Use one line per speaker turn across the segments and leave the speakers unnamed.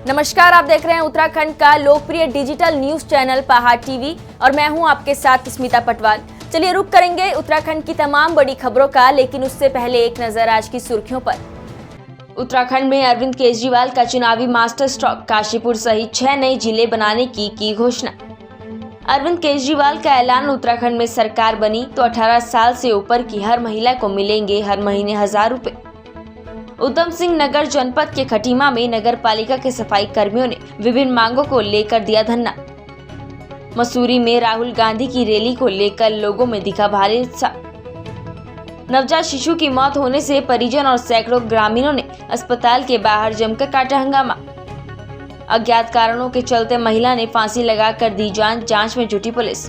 नमस्कार, आप देख रहे हैं उत्तराखंड का लोकप्रिय डिजिटल न्यूज चैनल पहाड़ टीवी और मैं हूं आपके साथ स्मिता पटवाल। चलिए रुक करेंगे उत्तराखंड की तमाम बड़ी खबरों का, लेकिन उससे पहले एक नजर आज की सुर्खियों पर। उत्तराखंड में अरविंद केजरीवाल का चुनावी मास्टर स्ट्रोक, काशीपुर सहित 6 नए जिले बनाने की घोषणा। अरविंद केजरीवाल का ऐलान, उत्तराखंड में सरकार बनी तो 18 साल से ऊपर की हर महिला को मिलेंगे हर महीने 1000 रुपए। उधम सिंह नगर जनपद के खटीमा में नगर पालिका के सफाई कर्मियों ने विभिन्न मांगों को लेकर दिया धरना। मसूरी में राहुल गांधी की रैली को लेकर लोगों में दिखा भारी उत्साह। नवजात शिशु की मौत होने से परिजन और सैकड़ों ग्रामीणों ने अस्पताल के बाहर जमकर काटा हंगामा। अज्ञात कारणों के चलते महिला ने फांसी लगाकर दी जान, जांच में जुटी पुलिस।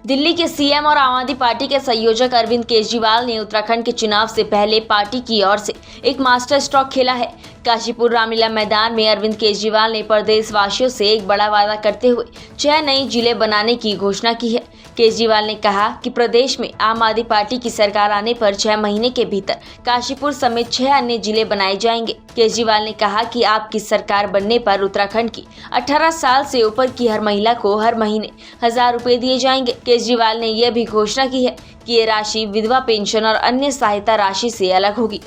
दिल्ली के सीएम और आम आदमी पार्टी के संयोजक अरविंद केजरीवाल ने उत्तराखंड के चुनाव से पहले पार्टी की ओर से एक मास्टर स्ट्रोक खेला है। काशीपुर रामलीला मैदान में अरविंद केजरीवाल ने प्रदेशवासियों से एक बड़ा वादा करते हुए 6 नए जिले बनाने की घोषणा की है। केजरीवाल ने कहा कि प्रदेश में आम आदमी पार्टी की सरकार आने पर 6 महीने के भीतर काशीपुर समेत 6 अन्य जिले बनाए जाएंगे। केजरीवाल ने कहा कि आपकी सरकार बनने पर उत्तराखंड की 18 साल से ऊपर की हर महिला को हर महीने 1000 रुपए दिए जाएंगे। केजरीवाल ने यह भी घोषणा की है कि ये राशि विधवा पेंशन और अन्य सहायता राशि से अलग होगी।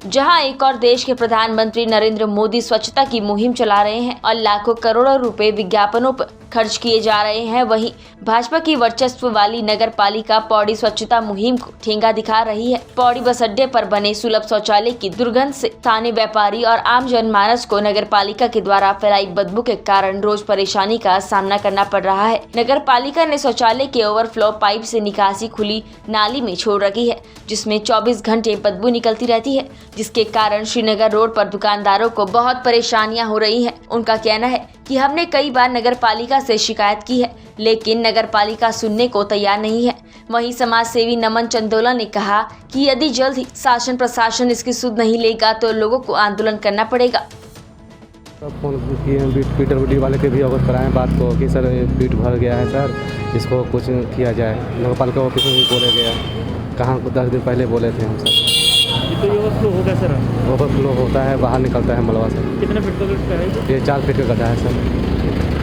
जहां एक और देश के प्रधानमंत्री नरेंद्र मोदी स्वच्छता की मुहिम चला रहे हैं और लाखों करोड़ों रुपए विज्ञापनों पर खर्च किए जा रहे हैं, वहीं भाजपा की वर्चस्व वाली नगर पालिका पौड़ी स्वच्छता मुहिम को ठेंगा दिखा रही है। पौड़ी बस अड्डे पर बने सुलभ शौचालय की दुर्गंध से स्थानीय व्यापारी और आम जनमानस को नगर पालिका के द्वारा फैलाई बदबू के कारण रोज परेशानी का सामना करना पड़ रहा है। नगर पालिका ने शौचालय के ओवरफ्लो पाइप से निकासी खुली नाली में छोड़ रखी है, जिसमें 24 घंटे बदबू निकलती रहती है, जिसके कारण श्रीनगर रोड पर दुकानदारों को बहुत परेशानियां हो रही हैं। उनका कहना है कि हमने कई बार नगर पालिका से शिकायत की है, लेकिन नगर पालिका सुनने को तैयार नहीं है। वहीं समाज सेवी नमन चंदोला ने कहा कि यदि जल्द ही शासन प्रशासन इसकी सुध नहीं लेगा तो लोगों को आंदोलन करना पड़ेगा।
फोन किए पीडब्ल्यूडी वाले के भी अवगत कराएं बात को कि सर पीट भर गया है सर, इसको कुछ किया जाए। नगर पालिका ऑफिस में भी बोला गया, कहाँ 10 दिन पहले बोले थे हम सर।
तो ये ओवरफ्लो होगा सर?
ओवरफ्लो होता है, बाहर निकलता है मलबा से।
कितने फीट का है
ये 4 फीट का गड्ढा है सर।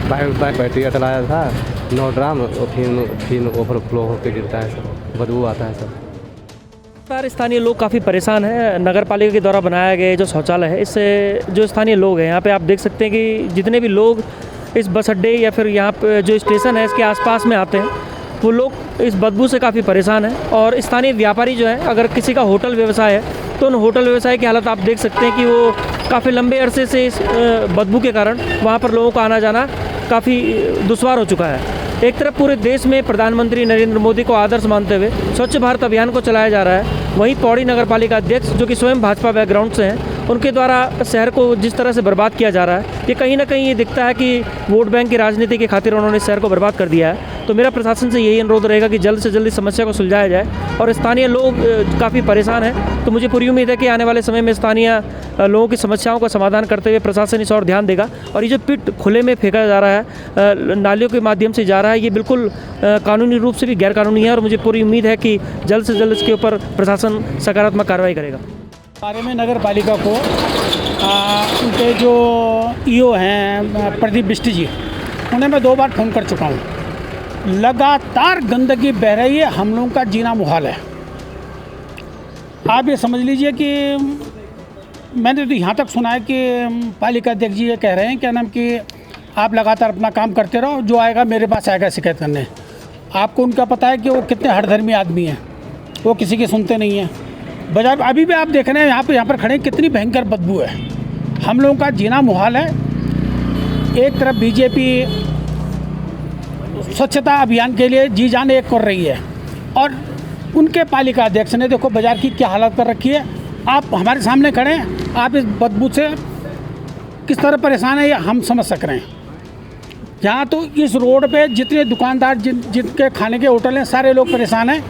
बाइक बैटरी चलाया था 9 ड्राम, फिर ओवरफ्लो होकर गिरता है सर, बदबू आता है सर।
स्थानीय लोग काफ़ी परेशान हैं। नगर पालिका के द्वारा बनाया गया जो शौचालय है, इससे जो स्थानीय लोग हैं यहाँ पे आप देख सकते हैं कि जितने भी लोग इस बस अड्डे या फिर यहाँ पे जो स्टेशन है इसके आसपास में आते हैं, वो लोग इस बदबू से काफ़ी परेशान हैं। और स्थानीय व्यापारी जो है, अगर किसी का होटल व्यवसाय है तो उन होटल व्यवसाय की हालत आप देख सकते हैं कि वो काफ़ी लंबे अरसे से इस बदबू के कारण वहाँ पर लोगों का आना जाना काफ़ी दुश्वार हो चुका है। एक तरफ पूरे देश में प्रधानमंत्री नरेंद्र मोदी को आदर्श मानते हुए स्वच्छ भारत अभियान को चलाया जा रहा है, वहीं पौड़ी नगर पालिका अध्यक्ष जो कि स्वयं भाजपा बैकग्राउंड से हैं, उनके द्वारा शहर को जिस तरह से बर्बाद किया जा रहा है, ये कहीं ना कहीं ये दिखता है कि वोट बैंक की राजनीति के खातिर उन्होंने शहर को बर्बाद कर दिया है। तो मेरा प्रशासन से यही अनुरोध रहेगा कि जल्द से जल्द इस समस्या को सुलझाया जाए। और स्थानीय लोग काफ़ी परेशान हैं, तो मुझे पूरी उम्मीद है कि आने वाले समय में स्थानीय लोगों की समस्याओं का समाधान करते हुए प्रशासन इस और ध्यान देगा। और ये जो पिट खुले में फेंका जा रहा है, नालियों के माध्यम से जा रहा है, ये बिल्कुल कानूनी रूप से भी गैर कानूनी है और मुझे पूरी उम्मीद है कि जल्द से जल्द इसके ऊपर प्रशासन सकारात्मक कार्रवाई करेगा।
बारे में नगर पालिका को उनके जो ईओ हैं प्रदीप बिष्ट जी, उन्हें मैं 2 बार फ़ोन कर चुका हूँ। लगातार गंदगी बह रही है, हम लोगों का जीना मुहाल है। आप ये समझ लीजिए कि मैंने तो यहाँ तक सुना है कि पालिका अध्यक्ष जी ये कह रहे हैं क्या नाम कि आप लगातार अपना काम करते रहो, जो आएगा मेरे पास आएगा शिकायत करने। आपको उनका पता है कि वो कितने हठधर्मी आदमी हैं, वो किसी की सुनते नहीं हैं। बाजार अभी भी आप देख रहे हैं यहाँ पर खड़े कितनी भयंकर बदबू है, हम लोगों का जीना मुहाल है। एक तरफ बीजेपी स्वच्छता अभियान के लिए जी जान एक कर रही है और उनके पालिका अध्यक्ष ने देखो बाजार की क्या हालत कर रखी है। आप हमारे सामने खड़े हैं, आप इस बदबू से किस तरह परेशान है ये हम समझ सक रहे हैं। यहाँ तो इस रोड पे जितने दुकानदार जिनके खाने के होटल हैं, सारे लोग परेशान हैं।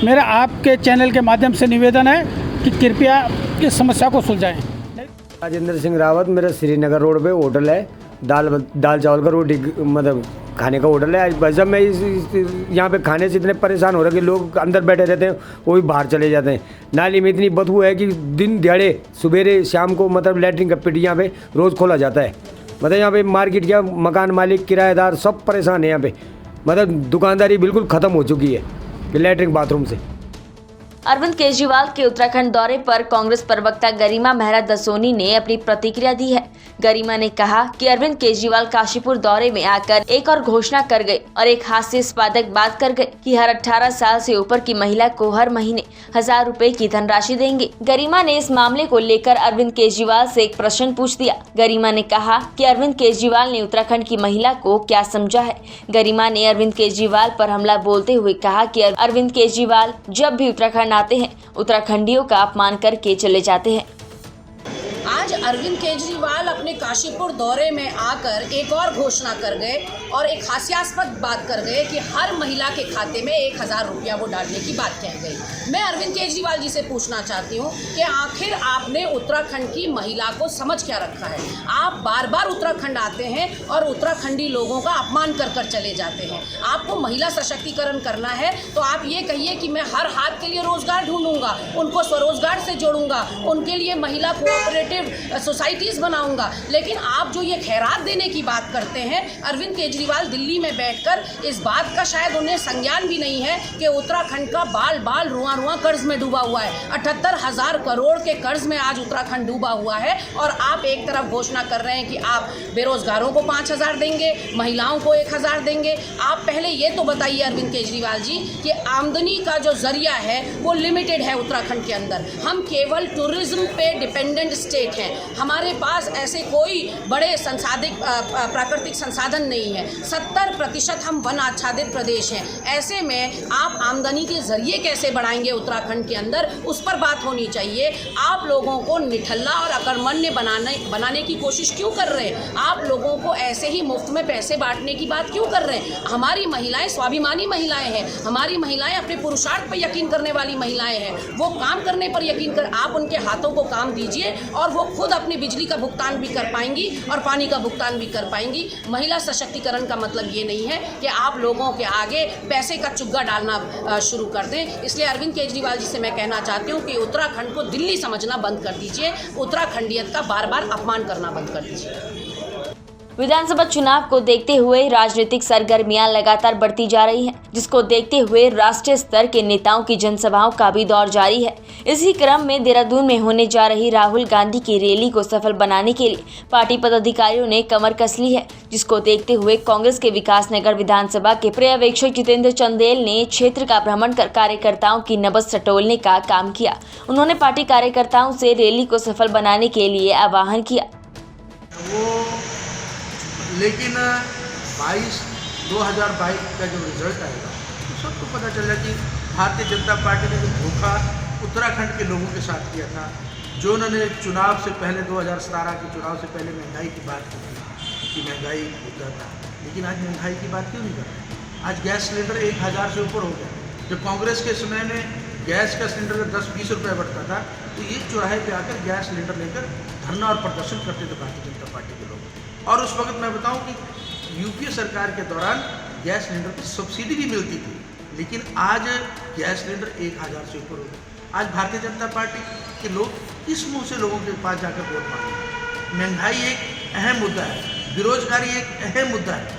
मेरा आपके चैनल के माध्यम से निवेदन है कि कृपया इस समस्या को सुलझाएं।
राजेंद्र सिंह रावत, मेरा श्रीनगर रोड पे होटल है, दाल चावल का रोटी मतलब खाने का होटल है। भाई साहब मैं यहाँ पे खाने से इतने परेशान हो रहे कि लोग अंदर बैठे रहते हैं, वो भी बाहर चले जाते हैं। नाली में इतनी बदबू है कि दिन दिहाड़े सवेरे शाम को मतलब लैट्रिन का पिट यहाँ पे रोज़ खोला जाता है। मतलब यहाँ पे मार्केट या मकान मालिक किराएदार सब परेशान है यहाँ पे। मतलब दुकानदारी बिल्कुल ख़त्म हो चुकी है लैट्रिन बाथरूम से।
अरविंद केजरीवाल के उत्तराखंड दौरे पर कांग्रेस प्रवक्ता गरिमा मेहरा दसोनी ने अपनी प्रतिक्रिया दी है। गरिमा ने कहा कि अरविंद केजरीवाल काशीपुर दौरे में आकर एक और घोषणा कर गए और एक हास्यास्पद बात कर गए कि हर 18 साल से ऊपर की महिला को हर महीने 1000 रुपए की धनराशि देंगे। गरिमा ने इस मामले को लेकर अरविंद केजरीवाल से एक प्रश्न पूछ दिया। गरिमा ने कहा कि अरविंद केजरीवाल ने उत्तराखंड की महिला को क्या समझा है। गरिमा ने अरविंद केजरीवाल पर हमला बोलते हुए कहा कि अरविंद केजरीवाल जब भी उत्तराखंड आते हैं उत्तराखंडियों का अपमान करके चले जाते हैं।
आज अरविंद केजरीवाल अपने काशीपुर दौरे में आकर एक और घोषणा कर गए और एक हास्यास्पद बात कर गए कि हर महिला के खाते में 1000 रुपया वो डालने की बात कह गई। मैं अरविंद केजरीवाल जी से पूछना चाहती हूँ कि आखिर आपने उत्तराखंड की महिला को समझ क्या रखा है। आप बार बार उत्तराखंड आते हैं और उत्तराखंडी लोगों का अपमान कर कर चले जाते हैं। आपको महिला सशक्तिकरण करना है तो आप ये कहिए कि मैं हर हाथ के लिए रोजगार ढूंढूंगा, उनको स्वरोजगार से जोड़ूंगा, उनके लिए महिला कोऑपरेटिव सोसाइटीज़ बनाऊंगा। लेकिन आप जो ये खैरात देने की बात करते हैं, अरविंद केजरीवाल दिल्ली में बैठकर इस बात का शायद उन्हें संज्ञान भी नहीं है कि उत्तराखंड का बाल बाल रुआ रुआ कर्ज में डूबा हुआ है। 78,000 करोड़ के कर्ज में आज उत्तराखंड डूबा हुआ है और आप एक तरफ घोषणा कर रहे हैं कि आप बेरोजगारों को 5000 देंगे, महिलाओं को 1000 देंगे। आप पहले ये तो बताइए अरविंद केजरीवाल जी कि आमदनी का जो जरिया है वो लिमिटेड है उत्तराखंड के अंदर। हम केवल टूरिज्म पे डिपेंडेंट स्टेट हैं। हमारे पास ऐसे कोई बड़े संसाधित प्राकृतिक संसाधन नहीं है। 70% हम वन आच्छादित प्रदेश हैं। ऐसे में आप आमदनी के जरिए कैसे बढ़ाएंगे उत्तराखंड के अंदर, उस पर बात होनी चाहिए। आप लोगों को निठल्ला और अकर्मण्य बनाने की कोशिश क्यों कर रहे हैं? आप लोगों को ऐसे ही मुफ्त में पैसे बांटने की बात क्यों कर रहे हैं? हमारी महिलाएं स्वाभिमानी महिलाएं हैं। हमारी महिलाएं अपने पुरुषार्थ पर यकीन करने वाली महिलाएं हैं। वो काम करने पर यकीन कर, आप उनके हाथों को काम दीजिए और वो खुद अपनी बिजली का भुगतान भी कर पाएंगी और पानी का भुगतान भी कर पाएंगी। महिला सशक्तिकरण का मतलब ये नहीं है कि आप लोगों के आगे पैसे का चुग्गा डालना शुरू कर दें। इसलिए अरविंद केजरीवाल जी से मैं कहना चाहती हूँ कि उत्तराखंड को दिल्ली समझना बंद कर दीजिए, उत्तराखंडियत का बार बार अपमान करना बंद कर दीजिए।
विधानसभा चुनाव को देखते हुए राजनीतिक सरगर्मियां लगातार बढ़ती जा रही हैं, जिसको देखते हुए राष्ट्रीय स्तर के नेताओं की जनसभाओं का भी दौर जारी है। इसी क्रम में देहरादून में होने जा रही राहुल गांधी की रैली को सफल बनाने के लिए पार्टी पदाधिकारियों ने कमर कस ली है, जिसको देखते हुए कांग्रेस के विकासनगर विधानसभा के पर्यवेक्षक जितेंद्र चंदेल ने क्षेत्र का भ्रमण कर कार्यकर्ताओं की नब्ज टटोलने का काम किया। उन्होंने पार्टी कार्यकर्ताओं से रैली को सफल बनाने के लिए आह्वान किया।
लेकिन 2022 का जो रिजल्ट आएगा तो सबको पता चला कि भारतीय जनता पार्टी ने जो धोखा उत्तराखंड के लोगों के साथ किया था, जो उन्होंने चुनाव से पहले 2017 के चुनाव से पहले महंगाई की बात की थी कि महंगाई मुद्दा था, लेकिन आज महंगाई की बात क्यों नहीं कर रहे? आज गैस सिलेंडर 1000 से ऊपर हो गया। जब कांग्रेस के समय में गैस का सिलेंडर 10-20 रुपये बढ़ता था तो ये चौराहे पे आकर गैस सिलेंडर लेकर धरना और प्रदर्शन करते थे भारतीय जनता पार्टी के लोग। और उस वक्त मैं बताऊं कि यूपीए सरकार के दौरान गैस सिलेंडर की सब्सिडी भी मिलती थी, लेकिन आज गैस सिलेंडर 1000 से ऊपर हो गया। आज भारतीय जनता पार्टी के लोग किस मुंह से लोगों के पास जाकर वोट मांगेंगे? महंगाई एक अहम मुद्दा है, बेरोजगारी एक अहम मुद्दा है।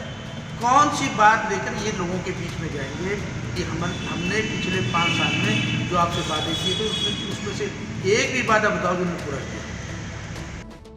कौन सी बात लेकर ये लोगों के बीच में जाएंगे कि हमने पिछले 5 साल में जो आपसे वादे किए थे उसमें से एक भी वादा बताओ जो उन्होंने पूरा किया?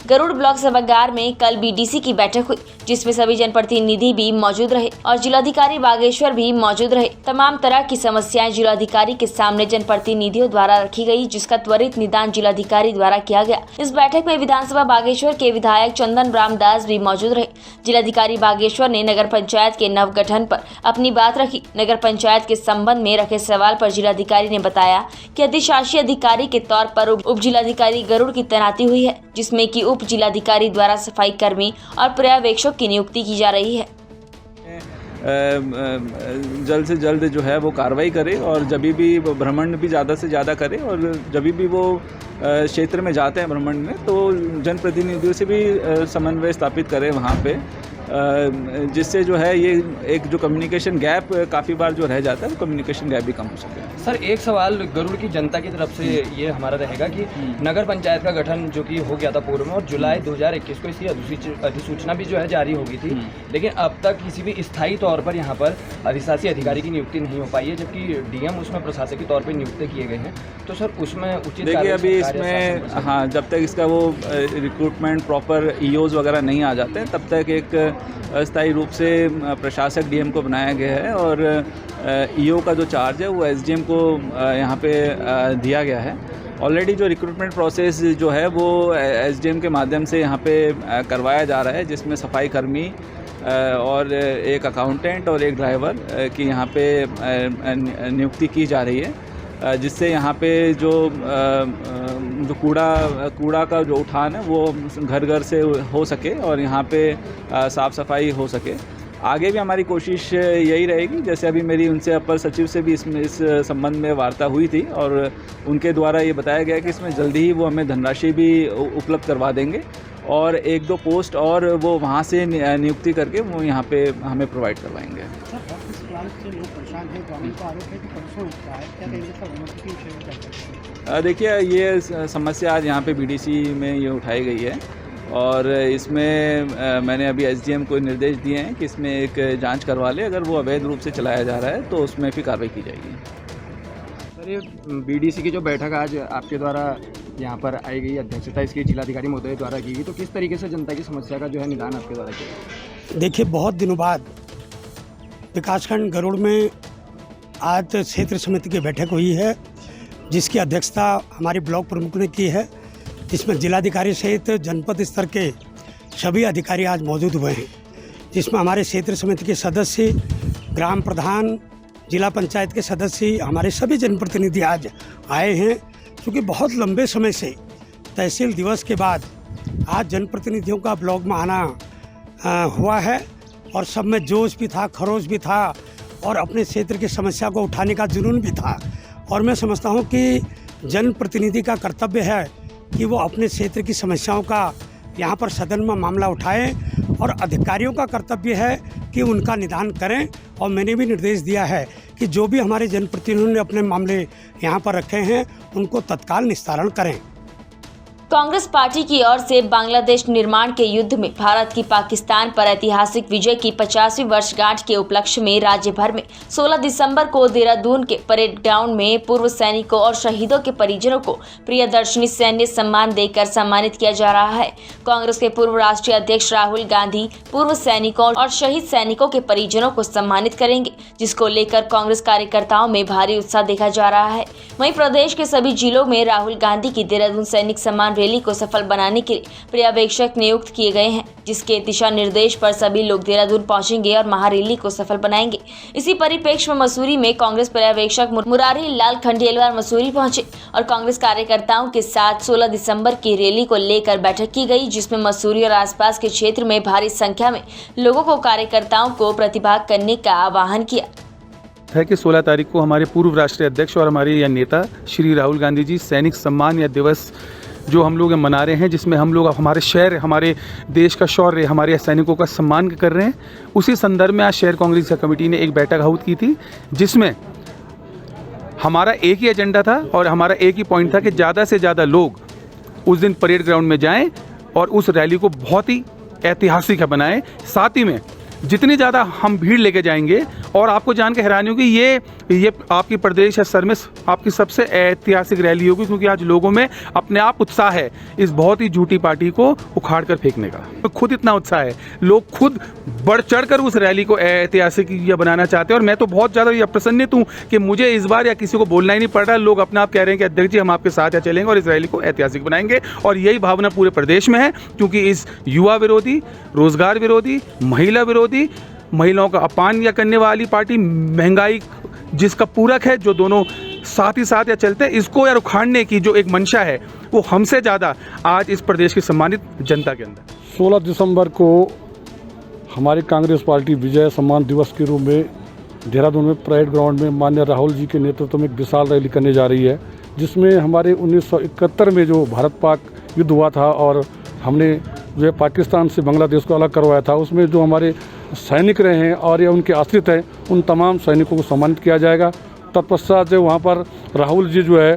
गरुड़ ब्लॉक सभागार में कल बीडीसी की बैठक हुई, जिसमें सभी जनप्रतिनिधि भी मौजूद रहे और जिलाधिकारी बागेश्वर भी मौजूद रहे। तमाम तरह की समस्याएं जिलाधिकारी के सामने जनप्रतिनिधियों द्वारा रखी गई, जिसका त्वरित निदान जिलाधिकारी द्वारा किया गया। इस बैठक में विधानसभा बागेश्वर के विधायक चंदन रामदास भी मौजूद रहे। जिलाधिकारी बागेश्वर ने नगर पंचायत के नवगठन पर अपनी बात रखी। नगर पंचायत के संबंध में रखे सवाल पर जिलाधिकारी ने बताया कि अधिशासी अधिकारी के तौर पर उप जिलाधिकारी गरुड़ की तैनाती हुई है, जिसमें की उप जिलाधिकारी द्वारा सफाई कर्मी और पर्यवेक्षक की नियुक्ति की जा रही है।
जल्द से जल्द जो है वो कार्रवाई करे और जब भी भ्रमण भी ज़्यादा से ज़्यादा करे और जब भी वो क्षेत्र में जाते हैं भ्रमण में तो जनप्रतिनिधियों से भी समन्वय स्थापित करें वहाँ पे जिससे जो है ये एक जो कम्युनिकेशन गैप काफ़ी बार जो रह जाता है वो कम्युनिकेशन गैप भी कम हो सके।
सर एक सवाल गरुड़ की जनता की तरफ से ये हमारा रहेगा कि नगर पंचायत का गठन जो कि हो गया था पूर्व में और जुलाई 2021 को इसकी अधिसूचना भी जो है जारी हो गई थी, लेकिन अब तक किसी भी स्थायी तौर पर यहाँ पर अधिशासी अधिकारी की नियुक्ति नहीं हो पाई है, जबकि डीएम उसमें प्रशासकीय तौर पर नियुक्त किए गए हैं। तो सर उसमें उचित
देखिए अभी इसमें हाँ जब तक इसका वो रिक्रूटमेंट प्रॉपर ईओज वगैरह नहीं आ जाते तब तक एक अस्थायी रूप से प्रशासक डीएम को बनाया गया है और ईओ का जो चार्ज है वो एसडीएम को यहाँ पे दिया गया है। ऑलरेडी जो रिक्रूटमेंट प्रोसेस जो है वो एसडीएम के माध्यम से यहाँ पे करवाया जा रहा है, जिसमें सफाई कर्मी और एक अकाउंटेंट और एक ड्राइवर की यहाँ पे नियुक्ति की जा रही है, जिससे यहाँ पे जो कूड़ा का जो उठान है वो घर घर से हो सके और यहाँ पे साफ़ सफाई हो सके। आगे भी हमारी कोशिश यही रहेगी, जैसे अभी मेरी उनसे अपर सचिव से भी इस संबंध में वार्ता हुई थी और उनके द्वारा ये बताया गया कि इसमें जल्दी ही वो हमें धनराशि भी उपलब्ध करवा देंगे और 1-2 पोस्ट और वो वहाँ से नियुक्ति करके वो यहाँ पे हमें प्रोवाइड करवाएंगे। देखिए ये समस्या आज यहाँ पे बीडीसी में ये उठाई गई है और इसमें मैंने अभी एसडीएम को निर्देश दिए हैं कि इसमें एक जांच करवा ले, अगर वो अवैध रूप से चलाया जा रहा है तो उसमें भी कार्रवाई की जाएगी।
सर ये बीडीसी की जो बैठक आज आपके द्वारा यहाँ पर आई गई, अध्यक्षता इसकी जिलाधिकारी महोदय द्वारा की गई, तो किस तरीके से जनता की समस्या का जो है निदान आपके द्वारा किया?
देखिए बहुत दिनों बाद विकासखंड गरुड़ में आज क्षेत्र समिति की बैठक हुई है, जिसकी अध्यक्षता हमारे ब्लॉक प्रमुख ने की है, जिसमें जिलाधिकारी सहित जनपद स्तर के सभी अधिकारी आज मौजूद हुए हैं, जिसमें हमारे क्षेत्र समिति के सदस्य, ग्राम प्रधान, जिला पंचायत के सदस्य, हमारे सभी जनप्रतिनिधि आज आए हैं। क्योंकि बहुत लंबे समय से तहसील दिवस के बाद आज जनप्रतिनिधियों का ब्लॉक में आना हुआ है और सब में जोश भी था, खरोश भी था और अपने क्षेत्र की समस्या को उठाने का जुनून भी था। और मैं समझता हूँ कि जनप्रतिनिधि का कर्तव्य है कि वो अपने क्षेत्र की समस्याओं का यहाँ पर सदन में मामला उठाएं और अधिकारियों का कर्तव्य है कि उनका निदान करें। और मैंने भी निर्देश दिया है कि जो भी हमारे जनप्रतिनिधियों ने अपने मामले यहाँ पर रखे हैं उनको तत्काल निस्तारण करें।
कांग्रेस पार्टी की ओर से बांग्लादेश निर्माण के युद्ध में भारत की पाकिस्तान पर ऐतिहासिक विजय की 50वीं वर्षगांठ के उपलक्ष्य में राज्य भर में 16 दिसंबर को देहरादून के परेड ग्राउंड में पूर्व सैनिकों और शहीदों के परिजनों को प्रियदर्शनी सैन्य सम्मान देकर सम्मानित किया जा रहा है। कांग्रेस के पूर्व राष्ट्रीय अध्यक्ष राहुल गांधी पूर्व सैनिकों और शहीद सैनिकों के परिजनों को सम्मानित करेंगे, जिसको लेकर कांग्रेस कार्यकर्ताओं में भारी उत्साह देखा जा रहा है। वहीं प्रदेश के सभी जिलों में राहुल गांधी की देहरादून सैनिक सम्मान रैली को सफल बनाने के लिए पर्यवेक्षक नियुक्त किए गए हैं, जिसके दिशा निर्देश पर सभी लोग देहरादून पहुंचेंगे और महारैली को सफल बनाएंगे। इसी परिप्रेक्ष्य में मसूरी में कांग्रेस पर्यवेक्षक मुरारी लाल खंडेलवाल मसूरी पहुंचे और कांग्रेस कार्यकर्ताओं के साथ 16 दिसंबर की रैली को लेकर बैठक की गई, जिसमें मसूरी और आसपास के क्षेत्र में भारी संख्या में लोगों को कार्यकर्ताओं को प्रतिभाग करने का आह्वान किया
है कि 16 तारीख को हमारे पूर्व राष्ट्रीय अध्यक्ष और हमारे यह नेता श्री राहुल गांधी जी सैनिक सम्मान या दिवस जो हम लोग मना रहे हैं, जिसमें हम लोग हमारे शहर, हमारे देश का शौर्य, हमारे सैनिकों का सम्मान कर रहे हैं। उसी संदर्भ में आज शहर कांग्रेस कमेटी ने एक बैठक आहूत की थी, जिसमें हमारा एक ही एजेंडा था और हमारा एक ही पॉइंट था कि ज़्यादा से ज़्यादा लोग उस दिन परेड ग्राउंड में जाएं और उस रैली को बहुत ही ऐतिहासिक बनाएं। साथ ही में जितनी ज़्यादा हम भीड़ लेके जाएंगे, और आपको जान के हैरानी होगी ये आपकी प्रदेश या सर में आपकी सबसे ऐतिहासिक रैली होगी, क्योंकि आज लोगों में अपने आप उत्साह है इस बहुत ही झूठी पार्टी को उखाड़ कर फेंकने का। खुद इतना उत्साह है, लोग खुद बढ़ चढ़ कर उस रैली को ऐतिहासिक बनाना चाहते हैं। और मैं तो बहुत ज़्यादा प्रसन्नित हूँ कि मुझे इस बार या किसी को बोलना ही नहीं पड़ रहा, लोग अपने आप कह रहे हैं कि अध्यक्ष जी हम आपके साथ चलेंगे और इस रैली को ऐतिहासिक बनाएंगे। और यही भावना पूरे प्रदेश में है, क्योंकि इस युवा विरोधी, रोजगार विरोधी, महिला विरोधी, महिलाओं का अपमान या करने वाली पार्टी, महंगाई जिसका पूरक है, जो दोनों साथ ही साथ या चलते हैं, इसको या उखाड़ने की जो एक मंशा है वो हमसे ज़्यादा आज इस प्रदेश की सम्मानित जनता के अंदर।
16 दिसंबर को हमारी कांग्रेस पार्टी विजय सम्मान दिवस के रूप में देहरादून में परेड ग्राउंड में माननीय राहुल जी के नेतृत्व में एक विशाल रैली करने जा रही है, जिसमें हमारे 1971 में जो भारत पाक युद्ध हुआ था और हमने जो है पाकिस्तान से बांग्लादेश को अलग करवाया था, उसमें जो हमारे सैनिक रहे हैं और या उनके आश्रित हैं, उन तमाम सैनिकों को सम्मानित किया जाएगा। तत्पश्चात जो वहाँ पर राहुल जी जो है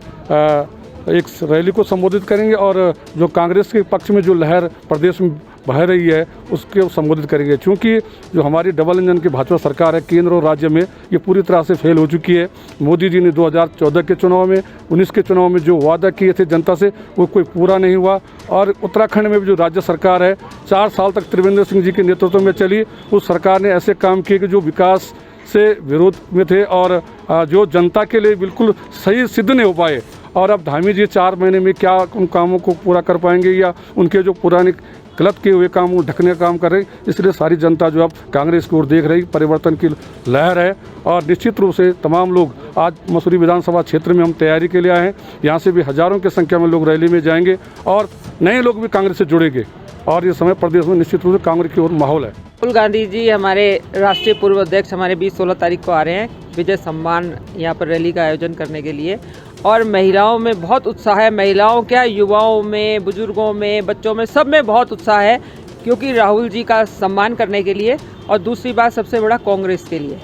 एक रैली को संबोधित करेंगे और जो कांग्रेस के पक्ष में जो लहर प्रदेश में बह रही है उसके संबोधित करेंगे। क्योंकि जो हमारी डबल इंजन की भाजपा सरकार है केंद्र और राज्य में, ये पूरी तरह से फेल हो चुकी है। मोदी जी ने 2014 के चुनाव में, 19 के चुनाव में जो वादा किए थे जनता से, वो कोई पूरा नहीं हुआ। और उत्तराखंड में भी जो राज्य सरकार है 4 साल तक त्रिवेंद्र सिंह जी के नेतृत्व में चली, उस सरकार ने ऐसे काम किए कि जो विकास से विरोध में थे और जो जनता के लिए बिल्कुल सही सिद्ध नहीं हो पाए। और अब धामी जी 4 महीने में क्या उन कामों को पूरा कर पाएंगे या उनके जो पुराने गलत किए हुए काम ढकने का काम कर रहे, इसलिए सारी जनता जो अब कांग्रेस की ओर देख रही, परिवर्तन की लहर है। और निश्चित रूप से तमाम लोग आज मसूरी विधानसभा क्षेत्र में हम तैयारी के लिए आए हैं। यहाँ से भी हज़ारों की संख्या में लोग रैली में जाएंगे और नए लोग भी कांग्रेस से जुड़ेंगे और ये समय प्रदेश में निश्चित रूप से कांग्रेस की ओर माहौल है।
राहुल गांधी जी हमारे राष्ट्रीय पूर्व अध्यक्ष हमारे 20-16 तारीख को आ रहे हैं विजय सम्मान यहाँ पर रैली का आयोजन करने के लिए। और महिलाओं में बहुत उत्साह है, महिलाओं क्या युवाओं में, बुजुर्गों में, बच्चों में, सब में बहुत उत्साह है, क्योंकि राहुल जी का सम्मान करने के लिए। और दूसरी बात सबसे बड़ा कांग्रेस के लिए,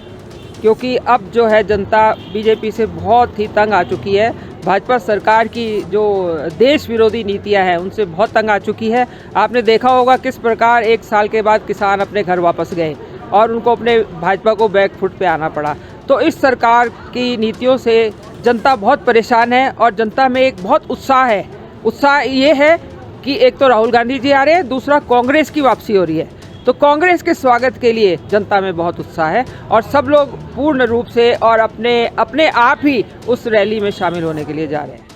क्योंकि अब जो है जनता बीजेपी से बहुत ही तंग आ चुकी है। भाजपा सरकार की जो देश विरोधी नीतियां हैं उनसे बहुत तंग आ चुकी है। आपने देखा होगा किस प्रकार 1 साल के बाद किसान अपने घर वापस गए और उनको अपने भाजपा को बैकफुट पे आना पड़ा। तो इस सरकार की नीतियों से जनता बहुत परेशान है और जनता में एक बहुत उत्साह है। उत्साह ये है कि एक तो राहुल गांधी जी आ रहे हैं, दूसरा कांग्रेस की वापसी हो रही है। तो कांग्रेस के स्वागत के लिए जनता में बहुत उत्साह है और सब लोग पूर्ण रूप से और अपने आप ही उस रैली में शामिल होने के लिए जा रहे हैं।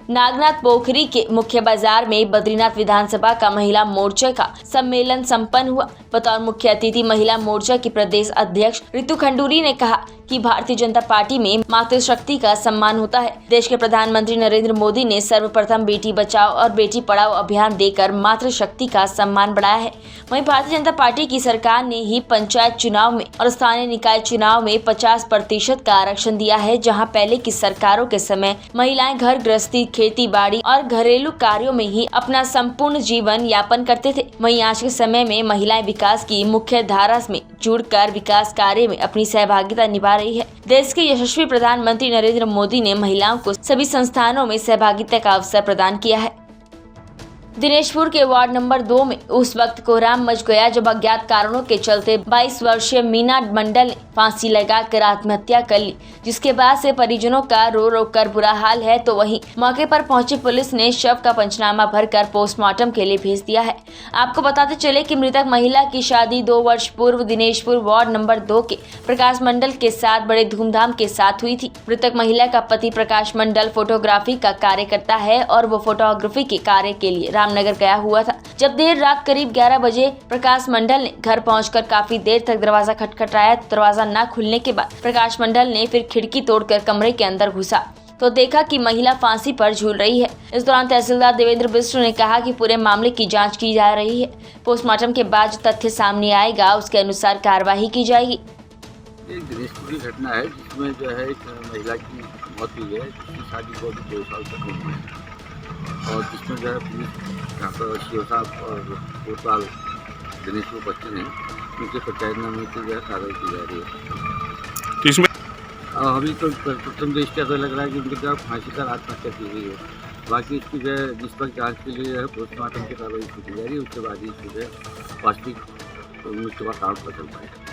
नागनाथ पोखरी के मुख्य बाजार में बद्रीनाथ विधानसभा का महिला मोर्चा का सम्मेलन संपन्न हुआ। बतौर मुख्य अतिथि महिला मोर्चा की प्रदेश अध्यक्ष रितु खंडूरी ने कहा कि भारतीय जनता पार्टी में मातृशक्ति का सम्मान होता है। देश के प्रधानमंत्री नरेंद्र मोदी ने सर्वप्रथम बेटी बचाओ और बेटी पढ़ाओ अभियान देकर मातृशक्ति का सम्मान बढ़ाया है। वहीं भारतीय जनता पार्टी की सरकार ने ही पंचायत चुनाव में और स्थानीय निकाय चुनाव में 50% का आरक्षण दिया है, जहां पहले की सरकारों के समय महिलाएं घर गृहस्थी, खेती बाड़ी और घरेलू कार्यों में ही अपना संपूर्ण जीवन यापन करते थे। वहीं आज के समय में महिलाएं विकास की मुख्य धारा में जुड़कर विकास कार्य में अपनी सहभागिता निभा रही है। देश के यशस्वी प्रधानमंत्री नरेंद्र मोदी ने महिलाओं को सभी संस्थानों में सहभागिता का अवसर प्रदान किया है। दिनेशपुर के वार्ड नंबर 2 में उस वक्त कोहराम मच गया जब अज्ञात कारणों के चलते 22 वर्षीय मीना मंडल ने फांसी लगाकर आत्महत्या कर ली, जिसके बाद से परिजनों का रो रो कर बुरा हाल है। तो वहीं मौके पर पहुंची पुलिस ने शव का पंचनामा भरकर पोस्टमार्टम के लिए भेज दिया है। आपको बताते चले कि मृतक महिला की शादी 2 वर्ष पूर्व दिनेशपुर वार्ड नंबर 2 के प्रकाश मंडल के साथ बड़े धूमधाम के साथ हुई थी। मृतक महिला का पति प्रकाश मंडल फोटोग्राफी का कार्य करता है और वो फोटोग्राफी के कार्य के लिए रामनगर गया हुआ था। जब देर रात करीब 11 बजे प्रकाश मंडल ने घर पहुंचकर काफी देर तक दरवाजा खटखटाया। दरवाजा न खुलने के बाद प्रकाश मंडल ने फिर खिड़की तोड़कर कमरे के अंदर घुसा तो देखा कि महिला फांसी पर झूल रही है। इस दौरान तहसीलदार देवेंद्र बिष्ट ने कहा कि पूरे मामले की जांच की जा रही है। पोस्टमार्टम के बाद जो तथ्य सामने आएगा उसके अनुसार कार्रवाई की जाएगी।
एक दिनेशपुर की घटना है जिसमें जो है एक महिला की मौत हुई है, जिसकी शादी को 2 साल तक हुई है और जिसमें जो है पुलिस यहाँ पर शिव साहब और कोतवाल दिनेशपुर बच्चन हैं, उनके पंचायतनामे की जो है कार्रवाई की जा रही है। इसमें अभी तो प्रथम दृष्टया ऐसा लग रहा है कि उनकी जो फांसी कर आत्महत्या की गई है। बाकी इसकी जो है निष्पक्ष जाँच के लिए जो है पोस्टमार्टम की कार्रवाई की जा रही है। उसके बाद ही इसकी जो है वास्तविक मृत्यु का कारण पता चल पाएगा।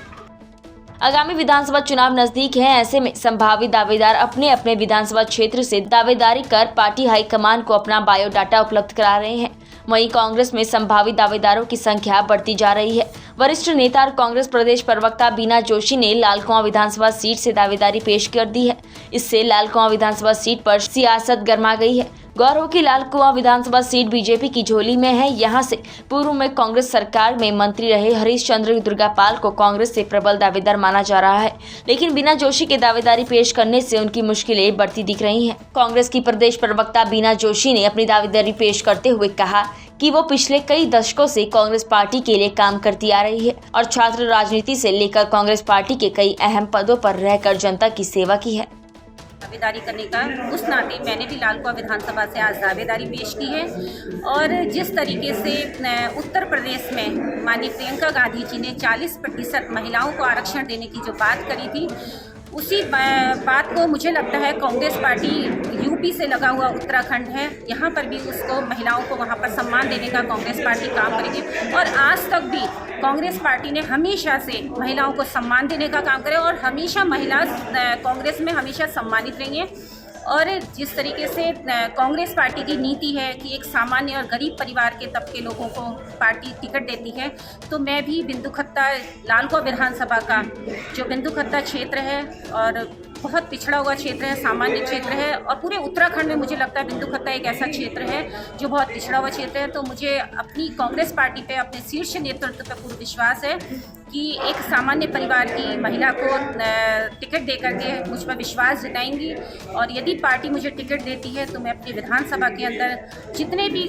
आगामी विधानसभा चुनाव नजदीक है, ऐसे में संभावित दावेदार अपने अपने विधानसभा क्षेत्र से दावेदारी कर पार्टी हाईकमान को अपना बायोडाटा उपलब्ध करा रहे हैं। वहीं कांग्रेस में संभावित दावेदारों की संख्या बढ़ती जा रही है। वरिष्ठ नेता और कांग्रेस प्रदेश प्रवक्ता बीना जोशी ने लालकुआं विधानसभा सीट से दावेदारी पेश कर दी है। इससे लालकुआं विधानसभा सीट पर सियासत गर्मा गई है। गौर हो कि लालकुआं विधानसभा सीट बीजेपी की झोली में है। यहां से पूर्व में कांग्रेस सरकार में मंत्री रहे हरीश चंद्र दुर्गापाल को कांग्रेस से प्रबल दावेदार माना जा रहा है, लेकिन बीना जोशी के दावेदारी पेश करने से उनकी मुश्किलें बढ़ती दिख रही हैं। कांग्रेस की प्रदेश प्रवक्ता बीना जोशी ने अपनी दावेदारी पेश करते हुए कहा कि वो पिछले कई दशकों से कांग्रेस पार्टी के लिए काम करती आ रही है और छात्र राजनीति से लेकर कांग्रेस पार्टी के कई अहम पदों पर रहकर जनता की सेवा की है।
दावेदारी करने का, उस नाते मैंने भी लालकुआ विधानसभा से आज दावेदारी पेश की है। और जिस तरीके से उत्तर प्रदेश में माननीय प्रियंका गांधी जी ने 40% महिलाओं को आरक्षण देने की जो बात करी थी, उसी बात को मुझे लगता है कांग्रेस पार्टी यूपी से लगा हुआ उत्तराखंड है, यहाँ पर भी उसको महिलाओं को वहाँ पर सम्मान देने का कांग्रेस पार्टी काम करेगी। और आज तक भी कांग्रेस पार्टी ने हमेशा से महिलाओं को सम्मान देने का काम करे और हमेशा महिला कांग्रेस में हमेशा सम्मानित रही है। और जिस तरीके से कांग्रेस पार्टी की नीति है कि एक सामान्य और गरीब परिवार के तबके लोगों को पार्टी टिकट देती है, तो मैं भी बिंदुखत्ता लालकुआ विधानसभा का जो बिंदुखत्ता क्षेत्र है और बहुत पिछड़ा हुआ क्षेत्र है, सामान्य क्षेत्र है, और पूरे उत्तराखंड में मुझे लगता है बिंदुखत्ता एक ऐसा क्षेत्र है जो बहुत पिछड़ा हुआ क्षेत्र है। तो मुझे अपनी कांग्रेस पार्टी पे, अपने शीर्ष नेतृत्व पर पूर्ण विश्वास है कि एक सामान्य परिवार की महिला को टिकट दे करके मुझ पर विश्वास जताएंगी। और यदि पार्टी मुझे टिकट देती है तो मैं अपनी विधानसभा के अंदर जितने भी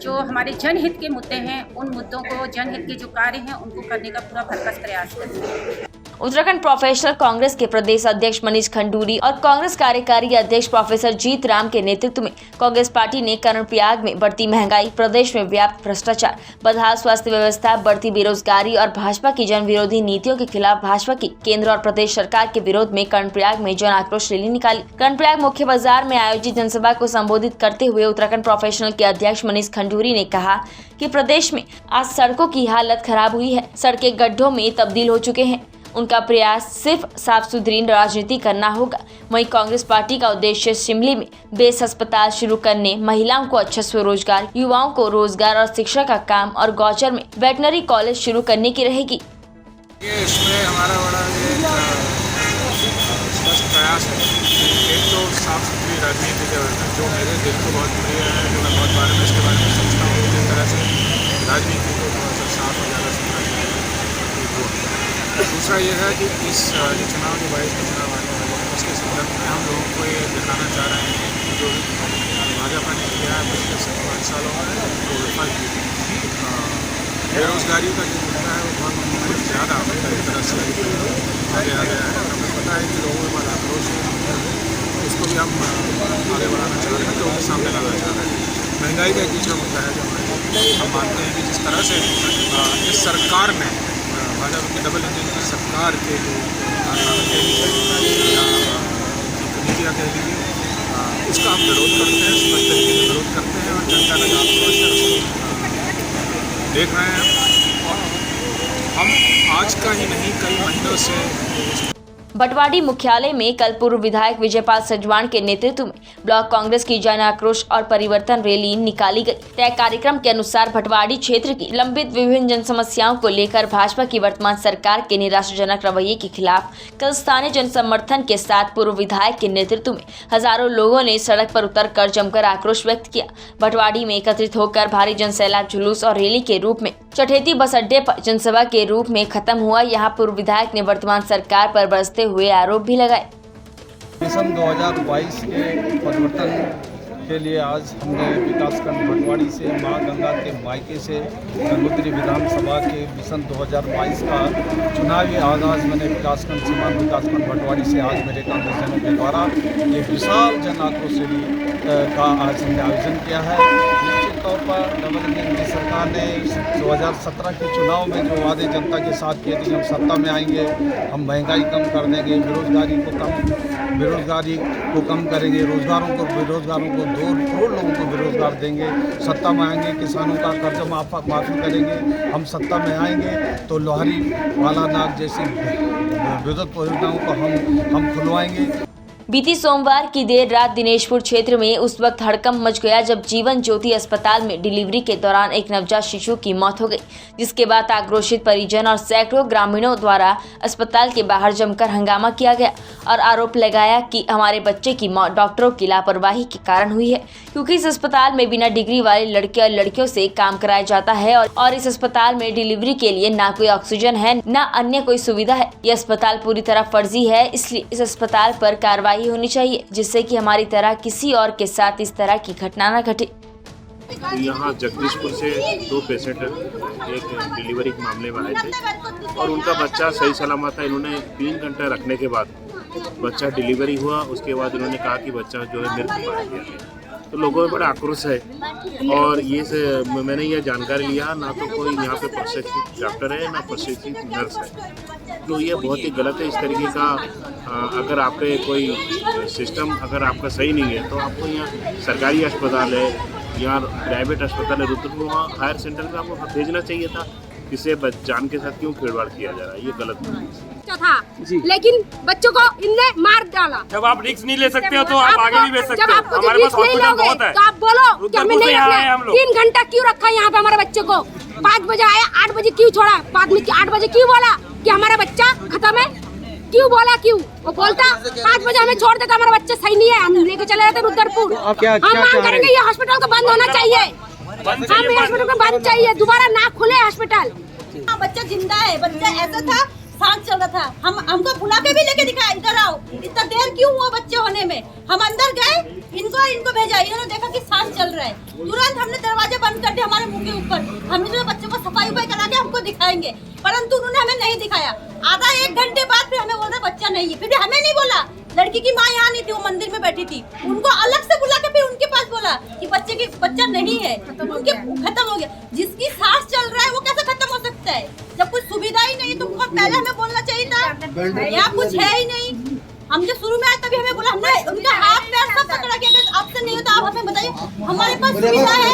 जो हमारे जनहित के मुद्दे हैं, उन मुद्दों को, जनहित के जो कार्य हैं, उनको करने का पूरा भरसक प्रयास करूँगी।
उत्तराखंड प्रोफेशनल कांग्रेस के प्रदेश अध्यक्ष मनीष खंडूरी और कांग्रेस कार्यकारी अध्यक्ष प्रोफेसर जीत राम के नेतृत्व में कांग्रेस पार्टी ने कर्णप्रयाग में बढ़ती महंगाई, प्रदेश में व्याप्त भ्रष्टाचार, बदहाल स्वास्थ्य व्यवस्था, बढ़ती बेरोजगारी और भाजपा की जन विरोधी नीतियों के खिलाफ भाजपा की केंद्र और प्रदेश सरकार के विरोध में कर्णप्रयाग में जन आक्रोश रैली निकाली। कर्णप्रयाग मुख्य बाजार में आयोजित जनसभा को संबोधित करते हुए उत्तराखंड प्रोफेशनल के अध्यक्ष मनीष खंडूरी ने कहा कि प्रदेश में आज सड़कों की हालत खराब हुई है, सड़कें गड्ढों में तब्दील हो चुके हैं। उनका प्रयास सिर्फ साफ सुथरी राजनीति करना होगा। वहीं कांग्रेस पार्टी का उद्देश्य शिमली में बेस अस्पताल शुरू करने, महिलाओं को अच्छा स्वरोजगार, युवाओं को रोजगार और शिक्षा का काम और गौचर में वेटनरी कॉलेज शुरू करने की रहेगी।
इसमें हमारा बड़ा स्पष्ट प्रयास है। एक तो साफ सुथरी राजनीति जो मेरे दिल को बहुत प्रिय है, जो मैं बहुत बार में इसके बारे में सोचता हूँ, जिस तरह से राजनीति को थोड़ा सा साफ और ज़्यादा सुथरा। दूसरा ये है कि इस जो चुनाव के 22 में चुनाव आने वाले हैं, उसके संदर्भ में हम लोगों को ये दिखाना चाह रहे हैं कि जो भाजपा ने किया है पिछले 5 सालों में वो विफल किया। बेरोजगारी का जो मुद्दा है वो बहुत ज़्यादा एक तरह से आगे आ गया है। हमें पता है कि लोगों के पास आक्रोश है, उसको भी हम आगे बढ़ाना चाह रहे हैं, लोगों के सामने लाना चाह रहे हैं। महंगाई का एक दूसरा मुद्दा है जो हम मानते हैं कि जिस तरह से इस सरकार में भाजपा की डबल इंजन की सरकार के जो कारनामे कह लीजिए या नीतियाँ कह लीजिए, उसका हम विरोध करते हैं, स्पष्ट तरीके से विरोध करते हैं और जनता का जो आक्रोश है उसको देख रहे हैं। और हम आज का ही नहीं, कई महीनों से
भटवाड़ी मुख्यालय में कल पूर्व विधायक विजयपाल सजवाण के नेतृत्व में ब्लॉक कांग्रेस की जन आक्रोश और परिवर्तन रैली निकाली गई। तय कार्यक्रम के अनुसार भटवाड़ी क्षेत्र की लंबित विभिन्न जन समस्याओं को लेकर भाजपा की वर्तमान सरकार के निराशाजनक रवैये के खिलाफ कल स्थानीय जन समर्थन के साथ पूर्व विधायक के नेतृत्व में हजारों लोगों ने सड़क पर उतरकर जमकर आक्रोश व्यक्त किया। भटवाड़ी में एकत्रित होकर भारी जनसैलाब, जुलूस और रैली के रूप में चठेती बस अड्डे पर जनसभा के रूप में खत्म हुआ। यहाँ पूर्व विधायक ने वर्तमान सरकार पर बरसते हुए आरोप भी लगाए।
मिशन 2022 के परिवर्तन के लिए आज हमने विकासखंड भटवाड़ी से मां गंगा के मायके से गंगोत्री विधानसभा के मिशन 2022 का चुनावी आगाज मैंने विकासखंड सीमांत विकासखंड भटवाड़ी से आज मेरे कांग्रेसियों के द्वारा ये विशाल जन आक्रोश रैली का आज हमने आयोजन किया है। निश्चित तौर पर डबल इंजन की सरकार ने 2017 के चुनाव में जो वादे जनता के साथ किए थे कि हम सत्ता में आएंगे, हम महंगाई कम कर देंगे, बेरोजगारी को कम करेंगे, बेरोजगारों को 2 करोड़ लोगों को बेरोजगार देंगे, सत्ता में आएंगे किसानों का कर्ज माफ़ी करेंगे, हम सत्ता में आएंगे तो लोहारी वाला नाग जैसी विद्युत परियोजनाओं को हम खुलवाएंगे।
बीती सोमवार की देर रात दिनेशपुर क्षेत्र में उस वक्त हड़कंप मच गया जब जीवन ज्योति अस्पताल में डिलीवरी के दौरान एक नवजात शिशु की मौत हो गई, जिसके बाद आक्रोशित परिजन और सैकड़ों ग्रामीणों द्वारा अस्पताल के बाहर जमकर हंगामा किया गया और आरोप लगाया कि हमारे बच्चे की मौत डॉक्टरों की लापरवाही के कारण हुई है, क्योंकि इस अस्पताल में बिना डिग्री वाले लड़के और लड़कियों से काम कराया जाता है और इस अस्पताल में डिलीवरी के लिए ना कोई ऑक्सीजन है, ना अन्य कोई सुविधा है। ये अस्पताल पूरी तरह फर्जी है, इसलिए इस अस्पताल पर कार्रवाई होनी चाहिए जिससे कि हमारी तरह किसी और के साथ इस तरह की घटना न घटे।
यहाँ जगदीशपुर से 2 पेशेंट एक डिलीवरी के मामले में आए थे और उनका बच्चा सही सलामत था। इन्होंने 3 घंटे रखने के बाद बच्चा डिलीवरी हुआ। उसके बाद इन्होंने कहा कि बच्चा जो है मृत पाया गया है। तो लोगों में बड़ा आक्रोश है और मैंने ये जानकारी लिया, ना तो कोई यहाँ पे प्रशिक्षित डॉक्टर है ना प्रशिक्षित नर्स है। तो ये बहुत ही गलत है। इस तरीके का अगर आप पे कोई सिस्टम अगर आपका सही नहीं है तो आपको यहाँ सरकारी अस्पताल है, यहाँ प्राइवेट अस्पताल है, रुद्रपुर हायर सेंटर में आपको भेजना चाहिए था। इसे जान के साथ क्यों खिलवाड़ किया जा रहा है, ये गलत है।
था लेकिन बच्चों को इनने मार डाला।
जब आप रिस्क नहीं ले सकते हो तो आप आगे नहीं भेज सकते।
जब आपको हमारे पास हॉस्पिटल बहुत है तो आप बोलो कि हमें नहीं रखना। 3 घंटा क्यों रखा यहाँ पे हमारे बच्चे को? 5 बजे आया, 8 बजे क्यों छोड़ा? बाद में 8 बजे क्यों बोला कि हमारा बच्चा खत्म है? क्यों बोला? क्यों वो बोलता 5 बजे हमें छोड़ देता, हमारा बच्चा सही नहीं है, हम लेके चले जाते रुद्रपुर। हम मांग करेंगे ये हॉस्पिटल को बंद होना चाहिए। हमें हॉस्पिटल को बंद चाहिए, दोबारा ना खुले हॉस्पिटल।
बच्चा जिंदा है, बच्चा ऐसा था सांस चल रहा था। हमको बुला के भी लेके दिखाया, इधर आओ। इतना देर क्यों हुआ बच्चे होने में? हम अंदर गए, इनको भेजा, इन्होंने देखा कि सांस चल रहा है। तुरंत हमने दरवाजे बंद कर दिए हमारे मुंह के ऊपर। हमने जो बच्चों को सफाई करा के हमको दिखाएंगे, परंतु उन्होंने हमें नहीं दिखाया। आधा 1 घंटे बाद फिर हमें बोला बच्चा नहीं है। फिर हमें नहीं बोला, लड़की की माँ यहाँ नहीं थी, वो मंदिर में बैठी थी। उनको अलग से बुला के फिर उनके पास बोला कि बच्चा नहीं है, उनके खत्म हो गया। जिसकी सांस चल रहा है वो कैसे खत्म हो सकता है? जब कुछ सुविधा ही नहीं तो पहले हमें बोलना चाहिए था। यहाँ कुछ है ही नहीं। हम जब शुरू में आए तभी हमें बोला, हमने उनका हाथ पैर सब पकड़ा के अगर आपसे नहीं होता आप हमें बताइए। हमारे पास सुविधा है,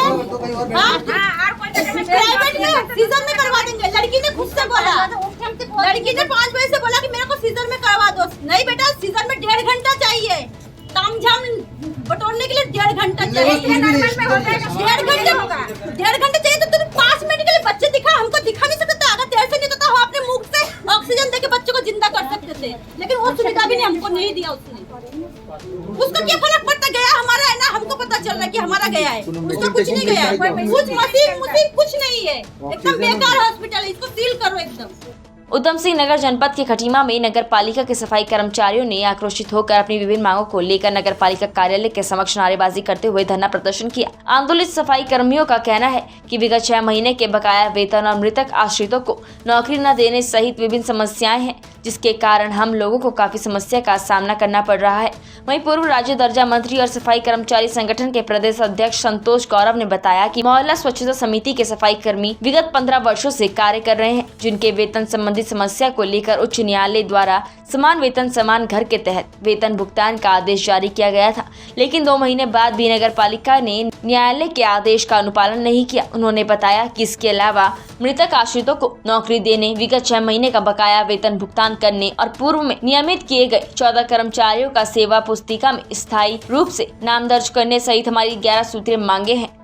प्राइवेट में सीजन में करवा देंगे। लड़की ने खुद से बोला, लड़की ने 5 बजे से बोला कि मेरे को सीजन में करवा दो। नहीं बेटा, सीजन में 1.5 घंटा चाहिए। तामझाम बटोरने के लिए 1.5 घंटा चाहिए। 1.5 घंटे चाहिए तो तुम 5 मिनट के लिए बच्चे दिखा, हमको दिखा नहीं सकते। अगर देर से नहीं होता हम अपने मुंह से ऑक्सीजन देके बच्चों को जिंदा कर सकते थे, लेकिन वो सुविधा भी नहीं हमको नहीं दिया उसने। उसका क्या फर्क पड़ता? गया हमारा है ना, हमको पता चल रहा है कि हमारा गया है, उसका कुछ नहीं गया है। कुछ मशीन कुछ नहीं है, एकदम बेकार हॉस्पिटल है, इसको सील करो एकदम।
उधम सिंह नगर जनपद के खटीमा में नगर पालिका के सफाई कर्मचारियों ने आक्रोशित होकर अपनी विभिन्न मांगों को लेकर नगर पालिका कार्यालय के समक्ष नारेबाजी करते हुए धरना प्रदर्शन किया। आंदोलित सफाई कर्मियों का कहना है कि विगत 6 महीने के बकाया वेतन और मृतक आश्रितों को नौकरी न देने सहित विभिन्न समस्याएं हैं, जिसके कारण हम लोगों को काफी समस्या का सामना करना पड़ रहा है। वहीं पूर्व राज्य दर्जा मंत्री और सफाई कर्मचारी संगठन के प्रदेश अध्यक्ष संतोष गौरव ने बताया कि मोहल्ला स्वच्छता समिति के सफाई कर्मी विगत 15 वर्षों से कार्य कर रहे हैं, जिनके वेतन संबंधित समस्या को लेकर उच्च न्यायालय द्वारा समान वेतन समान घर के तहत वेतन भुगतान का आदेश जारी किया गया था, लेकिन 2 महीने बाद भी नगर पालिका ने न्यायालय के आदेश का अनुपालन नहीं किया। उन्होंने बताया कि इसके अलावा मृतक आश्रितों को नौकरी देने, विगत 6 महीने का बकाया वेतन भुगतान करने और पूर्व में नियमित किए गए 14 कर्मचारियों का सेवा पुस्तिका में स्थायी रूप से नाम दर्ज करने सहित हमारी 11 सूत्रीय मांगे हैं।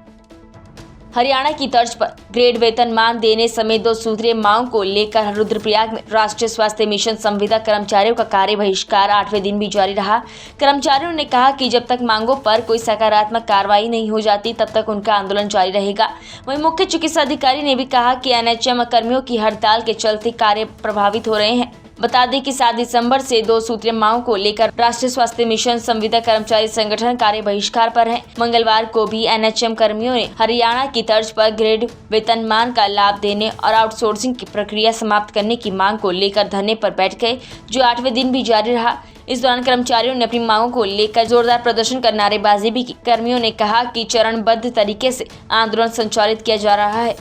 हरियाणा की तर्ज पर ग्रेड वेतनमान देने समेत 2 सूत्रीय मांग को लेकर रुद्रप्रयाग में राष्ट्रीय स्वास्थ्य मिशन संविदा कर्मचारियों का कार्य बहिष्कार 8वें दिन भी जारी रहा। कर्मचारियों ने कहा कि जब तक मांगों पर कोई सकारात्मक कार्रवाई नहीं हो जाती तब तक उनका आंदोलन जारी रहेगा। वहीं मुख्य चिकित्सा अधिकारी ने भी कहा कि एनएचएम कर्मियों की हड़ताल के चलते कार्य प्रभावित हो रहे हैं। बता दें कि 7 दिसंबर से 2 सूत्रीय मांगों को लेकर राष्ट्रीय स्वास्थ्य मिशन संविदा कर्मचारी संगठन कार्य बहिष्कार पर है। मंगलवार को भी एनएचएम कर्मियों ने हरियाणा की तर्ज पर ग्रेड वेतनमान का लाभ देने और आउटसोर्सिंग की प्रक्रिया समाप्त करने की मांग को लेकर धरने पर बैठ गए, जो 8वें दिन भी जारी रहा। इस दौरान कर्मचारियों ने अपनी मांगों को लेकर जोरदार प्रदर्शन कर नारेबाजी भी की। कर्मियों ने कहा कि चरणबद्ध तरीके से आंदोलन संचालित किया जा रहा है।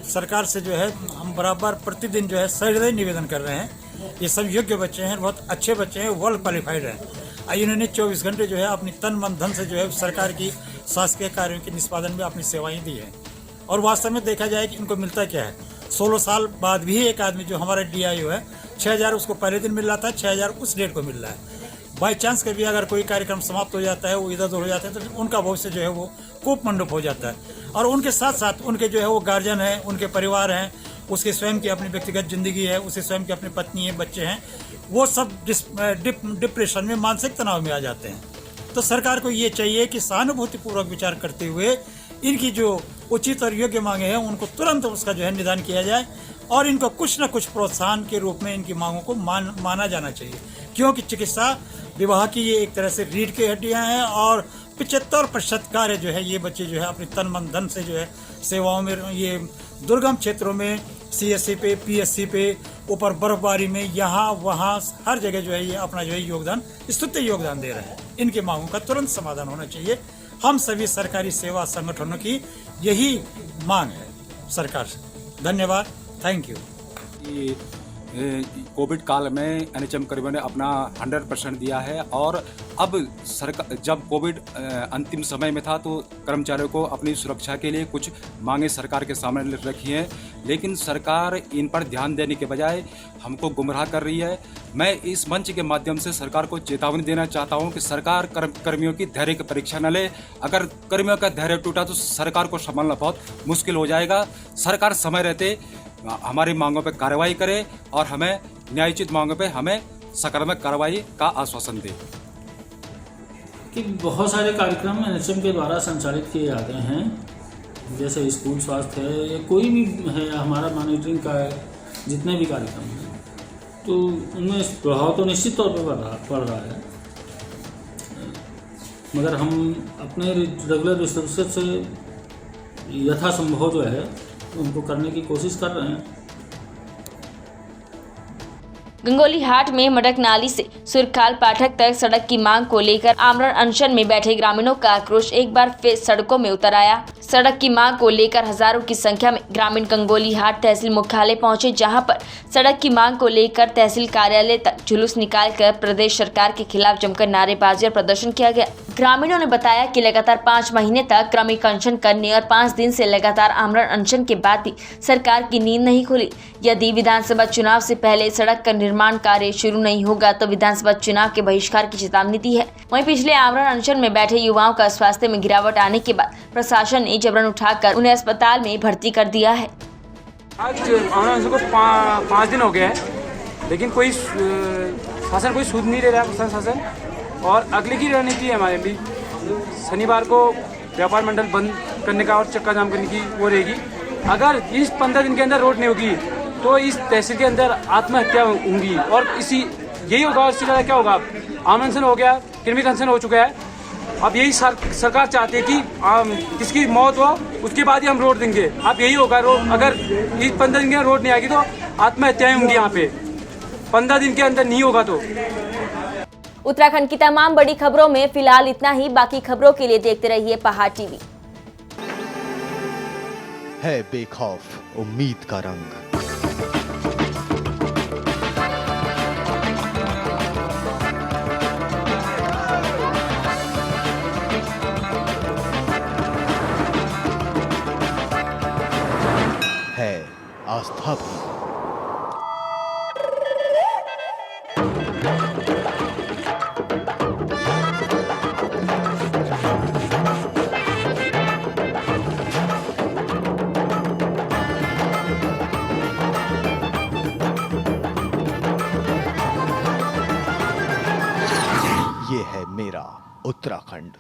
सरकार से जो है हम बराबर प्रतिदिन जो है सही निवेदन कर रहे हैं। ये सब योग्य बच्चे हैं, बहुत अच्छे बच्चे हैं, वेल क्वालिफाइड हैं। इन्होंने 24 घंटे जो है अपनी तन मन धन से जो है सरकार की शासकीय कार्यों के निष्पादन में अपनी सेवाएं दी हैं। और वास्तव में देखा जाए कि इनको मिलता क्या है, 16 साल बाद भी एक आदमी जो हमारा DIO है 6000 उसको पहले दिन मिल रहा था, 6000 उस डेट को मिल रहा है। बाई चांस कभी अगर कोई कार्यक्रम समाप्त हो जाता है, वो इधर उधर हो जाते हैं, तो उनका भविष्य जो है वो कूप मंडप हो जाता है। और उनके साथ साथ उनके जो है वो गार्जियन हैं, उनके परिवार हैं, उसके स्वयं की अपनी व्यक्तिगत जिंदगी है, उसके स्वयं की अपनी पत्नी है, बच्चे हैं, वो सब डिप्रेशन में, मानसिक तनाव में आ जाते हैं। तो सरकार को ये चाहिए कि सहानुभूतिपूर्वक विचार करते हुए इनकी जो उचित और योग्य मांगे हैं उनको तुरंत उसका जो है निदान किया जाए और इनको कुछ न कुछ प्रोत्साहन के रूप में इनकी मांगों को माना जाना चाहिए, क्योंकि चिकित्सा विवाह की ये एक तरह से रीढ़ की हड्डियां हैं और 75% कार्य जो है ये बच्चे जो है अपनी तन मन धन से जो है सेवाओं में, ये दुर्गम क्षेत्रों में CSC पे, PSC पे, ऊपर बर्फबारी में, यहाँ वहाँ हर जगह जो है ये अपना जो है योगदान, स्तुत्य योगदान दे रहे हैं। इनके मांगों का तुरंत समाधान होना चाहिए। हम सभी सरकारी सेवा संगठनों की यही मांग है सरकार से। धन्यवाद, थैंक यू।
कोविड काल में NHM कर्मियों ने अपना 100% दिया है और अब सरकार, जब कोविड अंतिम समय में था तो कर्मचारियों को अपनी सुरक्षा के लिए कुछ मांगे सरकार के सामने रखी हैं, लेकिन सरकार इन पर ध्यान देने के बजाय हमको गुमराह कर रही है। मैं इस मंच के माध्यम से सरकार को चेतावनी देना चाहता हूं कि सरकार कर्मियों की धैर्य की परीक्षा न ले। अगर कर्मियों का धैर्य टूटा तो सरकार को संभालना बहुत मुश्किल हो जाएगा। सरकार समय रहते हमारी मांगों पर कार्रवाई करे और हमें न्यायोचित मांगों पर हमें सकारात्मक कार्रवाई का आश्वासन दे।
कि बहुत सारे कार्यक्रम NHM के द्वारा संचालित किए जाते हैं, जैसे स्कूल स्वास्थ्य है या कोई भी है हमारा मॉनिटरिंग का जितने भी कार्यक्रम हैं, तो उनमें प्रभाव तो निश्चित तौर पर पड़ रहा है, मगर हम अपने रेगुलर रिसोर्सेज से यथासंभव जो है उनको करने की कोशिश कर रहे हैं।
गंगोली हाट में मडक नाली से सुरखाल पाठक तक सड़क की मांग को लेकर आमरण अनशन में बैठे ग्रामीणों का आक्रोश एक बार फिर सड़कों में उतर आया। सड़क की मांग को लेकर हजारों की संख्या में ग्रामीण गंगोली हाट तहसील मुख्यालय पहुंचे, जहां पर सड़क की मांग को लेकर तहसील कार्यालय तक जुलूस निकालकर प्रदेश सरकार के खिलाफ जमकर नारेबाजी और प्रदर्शन किया गया। ग्रामीणों ने बताया कि लगातार 5 महीने तक क्रमिक अनशन करने और 5 दिन से लगातार आमरण अनशन के बाद भी सरकार की नींद नहीं खुली। यदि विधानसभा चुनाव से पहले सड़क का निर्माण कार्य शुरू नहीं होगा तो विधानसभा चुनाव के बहिष्कार की चेतावनी दी है। वहीं पिछले आमरण अनशन में बैठे युवाओं का स्वास्थ्य में गिरावट आने के बाद प्रशासन ने जबरन उठाकर उन्हें अस्पताल में भर्ती कर दिया है।
आज आमरण अनशन को 5 दिन हो गए हैं, लेकिन कोई शासन कोई सूद नहीं ले रहा है प्रशासन, और अगले की रणनीति है हमारे भी। शनिवार को व्यापार मंडल बंद करने का और चक्का जाम करने की वो रहेगी। अगर इस 15 दिन के अंदर रोड नहीं होगी तो इस तहसील के अंदर आत्महत्या होंगी और यही होगा। इससे ज़्यादा क्या होगा? आमरण अनशन हो गया, क्रमिक अनशन हो चुका है। अब यही सरकार चाहती है कि किसकी मौत हो उसके बाद ही हम रोड देंगे। अब यही होगा। अगर इस 15 दिन के अंदर रोड नहीं आएगी तो आत्महत्याएं होंगी यहाँ पे। 15 दिन के अंदर नहीं होगा तो।
उत्तराखंड की तमाम बड़ी खबरों में फिलहाल इतना ही। बाकी खबरों के लिए देखते रहिए पहाड़ टीवी।
है बेखौफ उम्मीद का रंग। है आस्था भी। ये है मेरा उत्तराखंड।